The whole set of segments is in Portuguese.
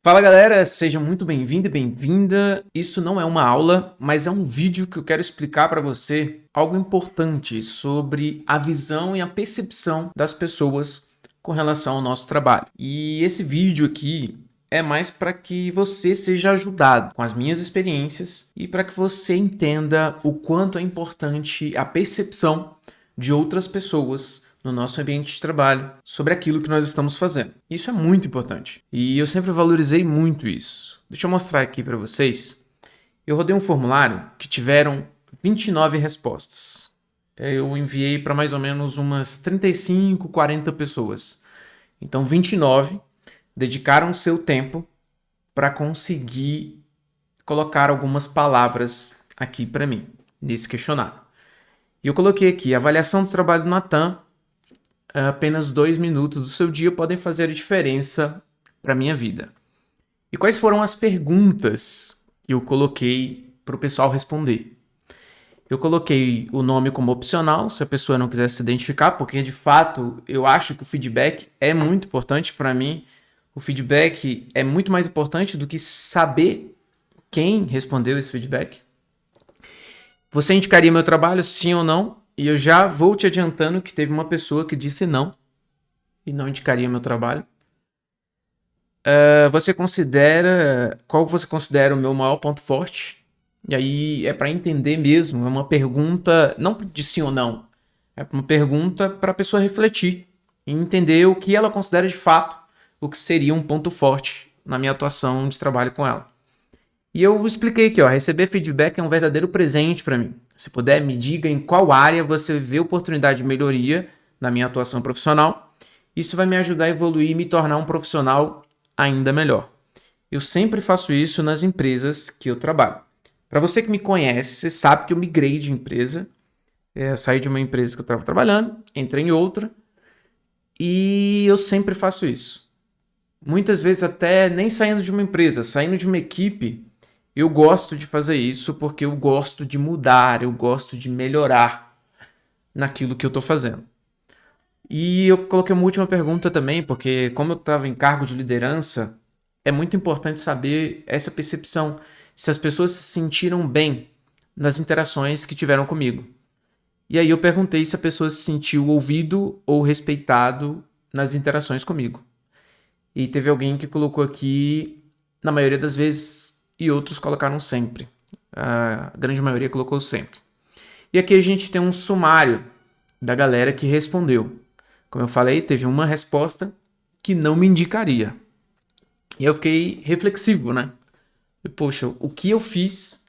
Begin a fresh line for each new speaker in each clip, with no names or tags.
Fala galera, seja muito bem-vindo e bem-vinda. Isso não é uma aula, mas é um vídeo que eu quero explicar para você algo importante sobre a visão e a percepção das pessoas com relação ao nosso trabalho. E esse vídeo aqui é mais para que você seja ajudado com as minhas experiências e para que você entenda o quanto é importante a percepção de outras pessoas no nosso ambiente de trabalho sobre aquilo que nós estamos fazendo. Isso é muito importante e eu sempre valorizei muito isso. Deixa eu mostrar aqui para vocês. Eu rodei um formulário que tiveram 29 respostas. Eu enviei para mais ou menos umas 35, 40 pessoas. Então 29 dedicaram seu tempo para conseguir colocar algumas palavras aqui para mim nesse questionário. E eu coloquei aqui: avaliação do trabalho do Natan. Apenas 2 minutos do seu dia podem fazer a diferença para a minha vida. E quais foram as perguntas que eu coloquei para o pessoal responder? Eu coloquei o nome como opcional, se a pessoa não quiser se identificar, porque de fato eu acho que o feedback é muito importante para mim. O feedback é muito mais importante do que saber quem respondeu esse feedback. Você indicaria meu trabalho, sim ou não? E eu já vou te adiantando que teve uma pessoa que disse não e não indicaria meu trabalho. Qual você considera o meu maior ponto forte? E aí é para entender mesmo, é uma pergunta não de sim ou não, é uma pergunta para a pessoa refletir e entender o que ela considera de fato o que seria um ponto forte na minha atuação de trabalho com ela. E eu expliquei aqui, ó, receber feedback é um verdadeiro presente para mim. Se puder, me diga em qual área você vê oportunidade de melhoria na minha atuação profissional. Isso vai me ajudar a evoluir e me tornar um profissional ainda melhor. Eu sempre faço isso nas empresas que eu trabalho. Para você que me conhece, você sabe que eu migrei de empresa. Eu saí de uma empresa que eu estava trabalhando, entrei em outra e eu sempre faço isso. Muitas vezes até nem saindo de uma empresa, saindo de uma equipe, eu gosto de fazer isso porque eu gosto de mudar, eu gosto de melhorar naquilo que eu estou fazendo. E eu coloquei uma última pergunta também, porque como eu estava em cargo de liderança, é muito importante saber essa percepção, se as pessoas se sentiram bem nas interações que tiveram comigo. E aí eu perguntei se a pessoa se sentiu ouvido ou respeitado nas interações comigo. E teve alguém que colocou aqui, na maioria das vezes, e outros colocaram sempre. A grande maioria colocou sempre. E aqui a gente tem um sumário da galera que respondeu. Como eu falei, teve uma resposta que não me indicaria. E eu fiquei reflexivo, né? E, poxa, o que eu fiz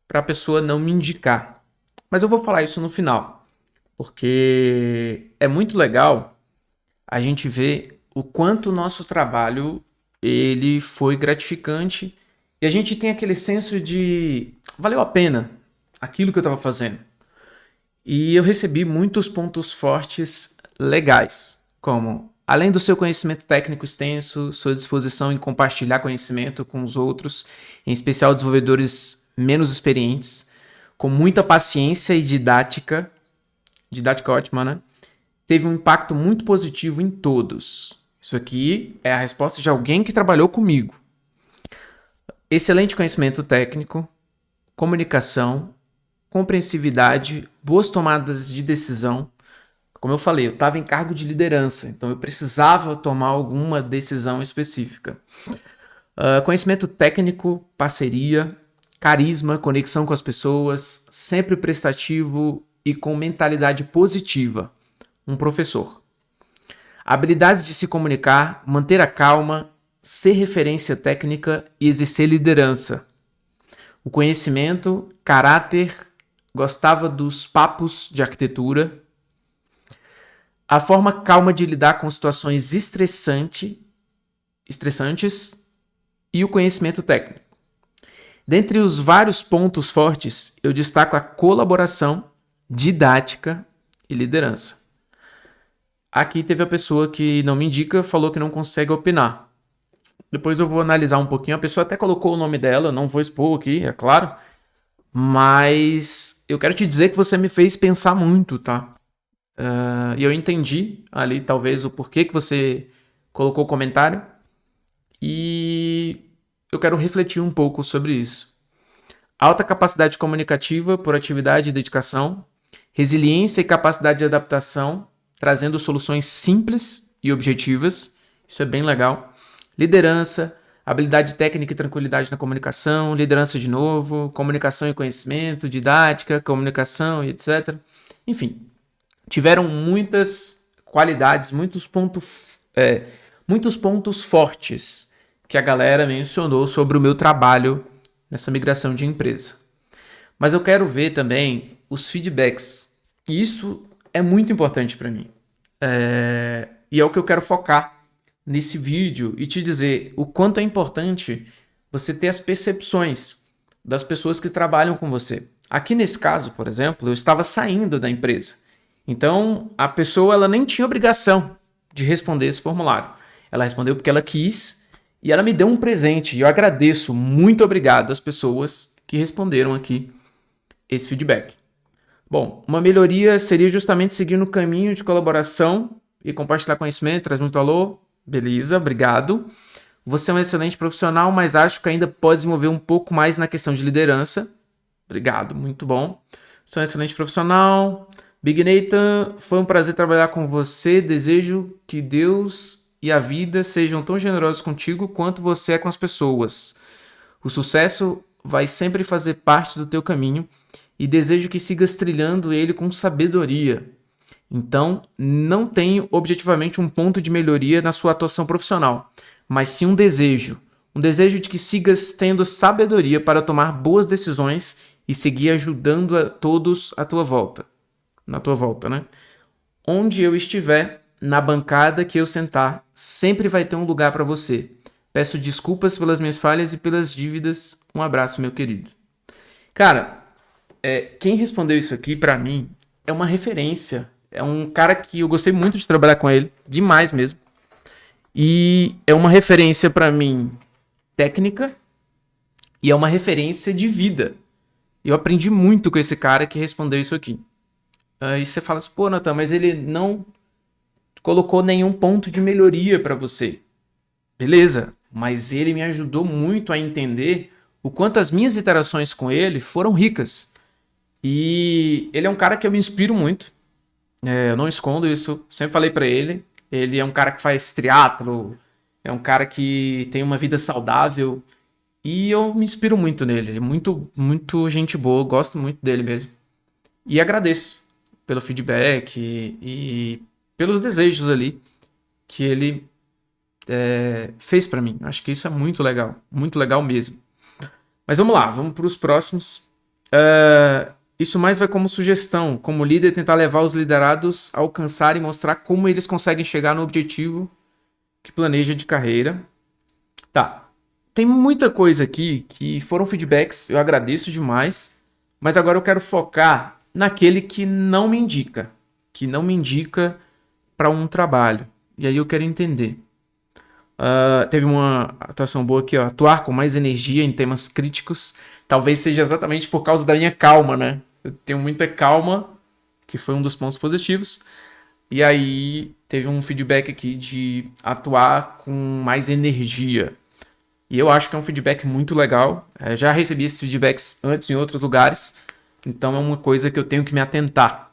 para a pessoa não me indicar? Mas eu vou falar isso no final, porque é muito legal a gente ver o quanto o nosso trabalho ele foi gratificante e a gente tem aquele senso de valeu a pena aquilo que eu estava fazendo. E eu recebi muitos pontos fortes legais, como além do seu conhecimento técnico extenso, sua disposição em compartilhar conhecimento com os outros, em especial desenvolvedores menos experientes, com muita paciência e didática ótima, né? Teve um impacto muito positivo em todos. Isso aqui é a resposta de alguém que trabalhou comigo. Excelente conhecimento técnico, comunicação, compreensividade, boas tomadas de decisão. Como eu falei, eu estava em cargo de liderança, então eu precisava tomar alguma decisão específica. Conhecimento técnico, parceria, carisma, conexão com as pessoas, sempre prestativo e com mentalidade positiva. Um professor. Habilidade de se comunicar, manter a calma, ser referência técnica e exercer liderança. O conhecimento, caráter, gostava dos papos de arquitetura, a forma calma de lidar com situações estressantes e o conhecimento técnico. Dentre os vários pontos fortes, eu destaco a colaboração, didática e liderança. Aqui teve a pessoa que não me indica, falou que não consegue opinar. Depois eu vou analisar um pouquinho. A pessoa até colocou o nome dela, não vou expor aqui, é claro. Mas eu quero te dizer que você me fez pensar muito, tá? E eu entendi ali, talvez, o porquê que você colocou o comentário. E eu quero refletir um pouco sobre isso. Alta capacidade comunicativa por atividade e dedicação, resiliência e capacidade de adaptação, trazendo soluções simples e objetivas, isso é bem legal. Liderança, habilidade técnica e tranquilidade na comunicação, liderança de novo, comunicação e conhecimento, didática, comunicação e etc. Enfim, tiveram muitas qualidades, muitos pontos fortes que a galera mencionou sobre o meu trabalho nessa migração de empresa. Mas eu quero ver também os feedbacks. E isso é muito importante para mim. E é o que eu quero focar nesse vídeo e te dizer o quanto é importante você ter as percepções das pessoas que trabalham com você. Aqui nesse caso, por exemplo, eu estava saindo da empresa. Então, a pessoa ela nem tinha obrigação de responder esse formulário. Ela respondeu porque ela quis e ela me deu um presente. E eu agradeço, muito obrigado às pessoas que responderam aqui esse feedback. Bom, uma melhoria seria justamente seguir no caminho de colaboração e compartilhar conhecimento, traz muito valor. Beleza, obrigado. Você é um excelente profissional, mas acho que ainda pode desenvolver um pouco mais na questão de liderança. Obrigado, muito bom. Você é um excelente profissional. Big Nathan, foi um prazer trabalhar com você. Desejo que Deus e a vida sejam tão generosos contigo quanto você é com as pessoas. O sucesso vai sempre fazer parte do teu caminho e desejo que sigas trilhando ele com sabedoria. Então, não tenho objetivamente um ponto de melhoria na sua atuação profissional, mas sim um desejo de que sigas tendo sabedoria para tomar boas decisões e seguir ajudando a todos à tua volta. Na tua volta, né? Onde eu estiver, na bancada que eu sentar, sempre vai ter um lugar para você. Peço desculpas pelas minhas falhas e pelas dívidas. Um abraço, meu querido. Cara, quem respondeu isso aqui para mim é uma referência. É um cara que eu gostei muito de trabalhar com ele, demais mesmo. E é uma referência para mim técnica e é uma referência de vida. Eu aprendi muito com esse cara que respondeu isso aqui. Aí você fala assim, pô, Nathan, mas ele não colocou nenhum ponto de melhoria para você. Beleza, mas ele me ajudou muito a entender o quanto as minhas interações com ele foram ricas. E ele é um cara que eu me inspiro muito. Eu não escondo isso, sempre falei pra ele. Ele é um cara que faz triatlo, é um cara que tem uma vida saudável e eu me inspiro muito nele. Ele é muito, muito gente boa, gosto muito dele mesmo. E agradeço pelo feedback e pelos desejos ali que ele fez pra mim. Acho que isso é muito legal mesmo. Mas vamos lá, vamos para os próximos. Isso mais vai como sugestão, como líder, tentar levar os liderados a alcançar e mostrar como eles conseguem chegar no objetivo que planeja de carreira. Tá, tem muita coisa aqui que foram feedbacks, eu agradeço demais, mas agora eu quero focar naquele que não me indica para um trabalho. E aí eu quero entender. Teve uma atuação boa aqui, ó. Atuar com mais energia em temas críticos. Talvez seja exatamente por causa da minha calma, né? Eu tenho muita calma, que foi um dos pontos positivos. E aí teve um feedback aqui de atuar com mais energia. E eu acho que é um feedback muito legal. Já recebi esses feedbacks antes em outros lugares. Então é uma coisa que eu tenho que me atentar.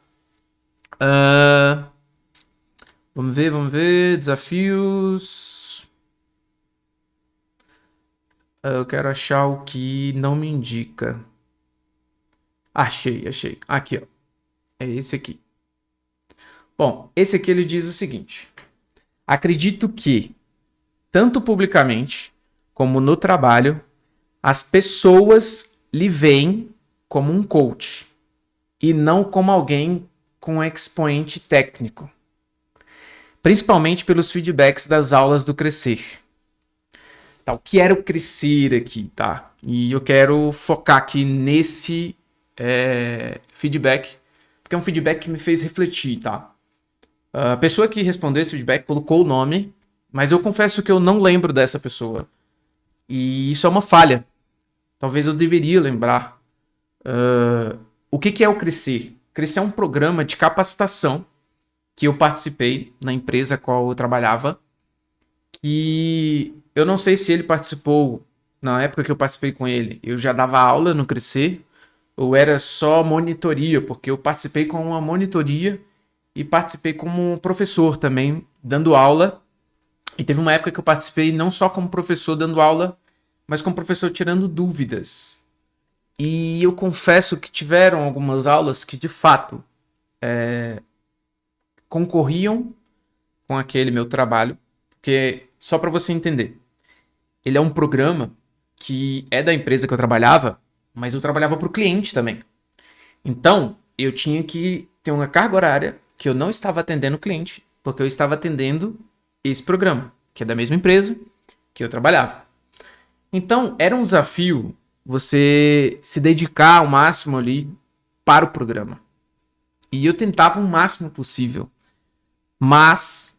Vamos ver. Desafios. Eu quero achar o que não me indica. Achei. Aqui, ó. É esse aqui. Bom, esse aqui ele diz o seguinte. Acredito que, tanto publicamente como no trabalho, as pessoas lhe veem como um coach e não como alguém com expoente técnico. Principalmente pelos feedbacks das aulas do Crescer. Tá, o que era o Crescer aqui, tá? E eu quero focar aqui nesse feedback, porque é um feedback que me fez refletir, tá? A pessoa que respondeu esse feedback colocou o nome, mas eu confesso que eu não lembro dessa pessoa. E isso é uma falha. Talvez eu deveria lembrar. O que é o Crescer? Crescer é um programa de capacitação que eu participei na empresa a qual eu trabalhava. E eu não sei se ele participou na época que eu participei com ele, eu já dava aula no Crescer, ou era só monitoria, porque eu participei com uma monitoria e participei como professor também, dando aula. E teve uma época que eu participei não só como professor dando aula, mas como professor tirando dúvidas. E eu confesso que tiveram algumas aulas que de fato concorriam com aquele meu trabalho, porque só para você entender, ele é um programa que é da empresa que eu trabalhava, mas eu trabalhava para o cliente também. Então, eu tinha que ter uma carga horária que eu não estava atendendo o cliente, porque eu estava atendendo esse programa, que é da mesma empresa que eu trabalhava. Então, era um desafio você se dedicar ao máximo ali para o programa. E eu tentava o máximo possível. Mas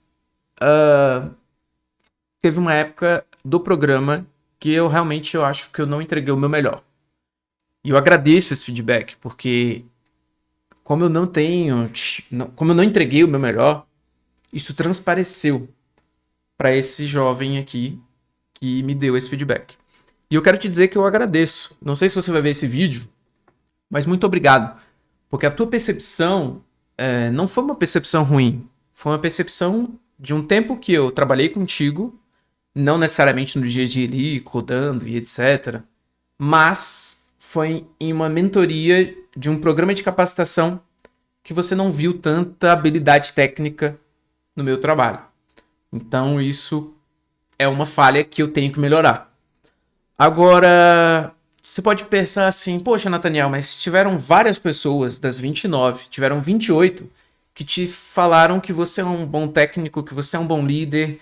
teve uma época do programa que eu realmente eu acho que eu não entreguei o meu melhor. E eu agradeço esse feedback, porque como eu não entreguei o meu melhor, isso transpareceu para esse jovem aqui que me deu esse feedback. E eu quero te dizer que eu agradeço. Não sei se você vai ver esse vídeo, mas muito obrigado. Porque a tua percepção não foi uma percepção ruim. Foi uma percepção de um tempo que eu trabalhei contigo, não necessariamente no dia a dia ali, codando e etc. Mas foi em uma mentoria de um programa de capacitação que você não viu tanta habilidade técnica no meu trabalho. Então isso é uma falha que eu tenho que melhorar. Agora, você pode pensar assim, poxa, Nathaniel, mas tiveram várias pessoas das 29, tiveram 28 que te falaram que você é um bom técnico, que você é um bom líder,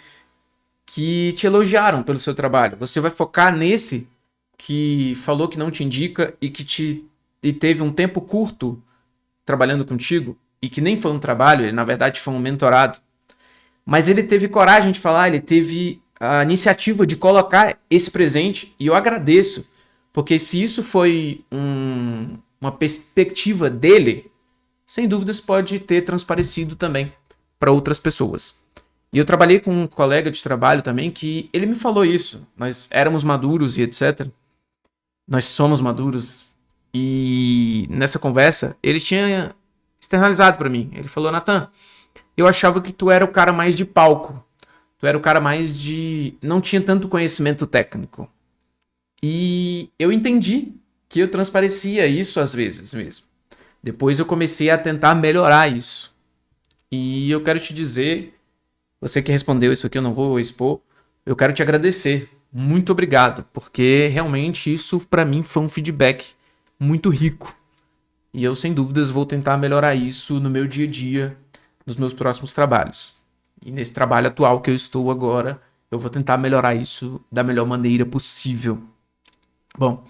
que te elogiaram pelo seu trabalho. Você vai focar nesse que falou que não te indica e teve um tempo curto trabalhando contigo e que nem foi um trabalho, ele na verdade foi um mentorado. Mas ele teve coragem de falar, ele teve a iniciativa de colocar esse presente e eu agradeço, porque se isso foi uma perspectiva dele, sem dúvidas pode ter transparecido também para outras pessoas. E eu trabalhei com um colega de trabalho também que ele me falou isso. Nós éramos maduros e etc. Nós somos maduros. E nessa conversa, ele tinha externalizado para mim. Ele falou, Nathan, eu achava que tu era o cara mais de palco. Tu era o cara mais de... não tinha tanto conhecimento técnico. E eu entendi que eu transparecia isso às vezes mesmo. Depois eu comecei a tentar melhorar isso. E eu quero te dizer, você que respondeu isso aqui, eu não vou expor, eu quero te agradecer. Muito obrigado, porque realmente isso para mim foi um feedback muito rico. E eu, sem dúvidas, vou tentar melhorar isso no meu dia a dia, nos meus próximos trabalhos. E nesse trabalho atual que eu estou agora, eu vou tentar melhorar isso da melhor maneira possível. Bom,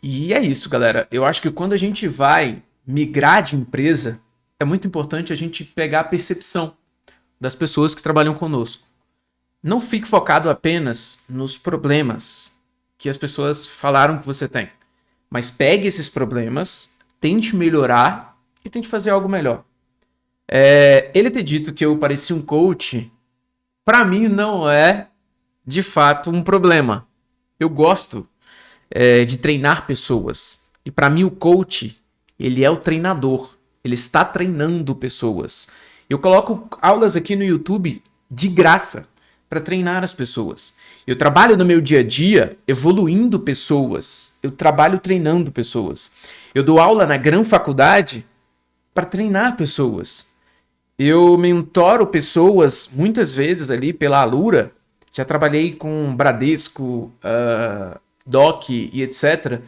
e é isso, galera. Eu acho que quando a gente vai migrar de empresa, é muito importante a gente pegar a percepção das pessoas que trabalham conosco. Não fique focado apenas nos problemas que as pessoas falaram que você tem, mas pegue esses problemas, tente melhorar e tente fazer algo melhor. Ele ter dito que eu parecia um coach, para mim não é de fato um problema. Eu gosto de treinar pessoas. E para mim o coach, ele é o treinador. Ele está treinando pessoas. Eu coloco aulas aqui no YouTube de graça para treinar as pessoas. Eu trabalho no meu dia a dia evoluindo pessoas. Eu trabalho treinando pessoas. Eu dou aula na Gran Faculdade para treinar pessoas. Eu mentoro pessoas muitas vezes ali pela Alura. Já trabalhei com Bradesco, Doc e etc.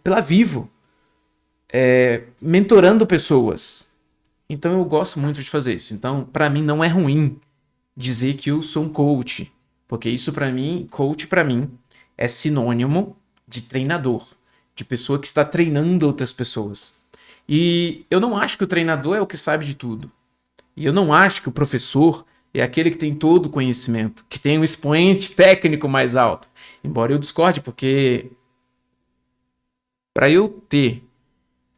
Pela Vivo. Mentorando pessoas. Então eu gosto muito de fazer isso. Então, para mim não é ruim dizer que eu sou um coach, porque isso para mim, coach para mim é sinônimo de treinador, de pessoa que está treinando outras pessoas. E eu não acho que o treinador é o que sabe de tudo. E eu não acho que o professor é aquele que tem todo o conhecimento, que tem um expoente técnico mais alto. Embora eu discorde, porque para eu ter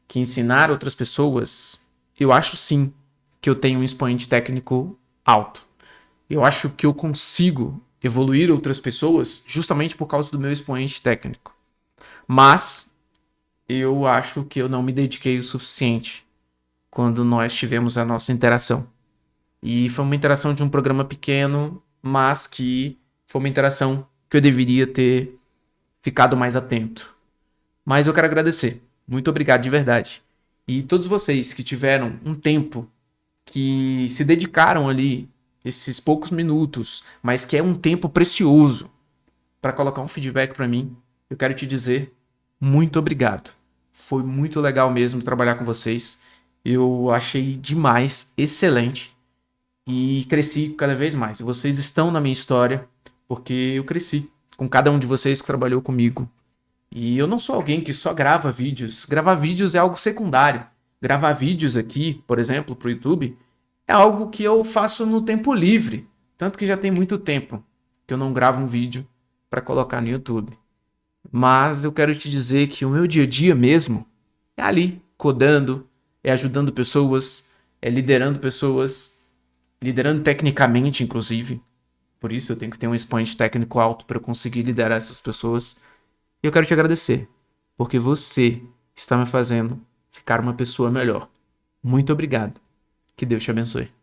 que ensinar outras pessoas, eu acho sim que eu tenho um expoente técnico alto. Eu acho que eu consigo evoluir outras pessoas justamente por causa do meu expoente técnico. Mas eu acho que eu não me dediquei o suficiente quando nós tivemos a nossa interação. E foi uma interação de um programa pequeno, mas que foi uma interação que eu deveria ter ficado mais atento. Mas eu quero agradecer. Muito obrigado de verdade. E todos vocês que tiveram um tempo, que se dedicaram ali, esses poucos minutos, mas que é um tempo precioso para colocar um feedback para mim, eu quero te dizer muito obrigado. Foi muito legal mesmo trabalhar com vocês. Eu achei demais, excelente. E cresci cada vez mais. Vocês estão na minha história porque eu cresci com cada um de vocês que trabalhou comigo. E eu não sou alguém que só grava vídeos. Gravar vídeos é algo secundário. Gravar vídeos aqui, por exemplo, para o YouTube, é algo que eu faço no tempo livre. Tanto que já tem muito tempo que eu não gravo um vídeo para colocar no YouTube. Mas eu quero te dizer que o meu dia a dia mesmo é ali, codando, é ajudando pessoas, é liderando pessoas, liderando tecnicamente, inclusive. Por isso eu tenho que ter um expoente técnico alto para conseguir liderar essas pessoas. E eu quero te agradecer, porque você está me fazendo ficar uma pessoa melhor. Muito obrigado. Que Deus te abençoe.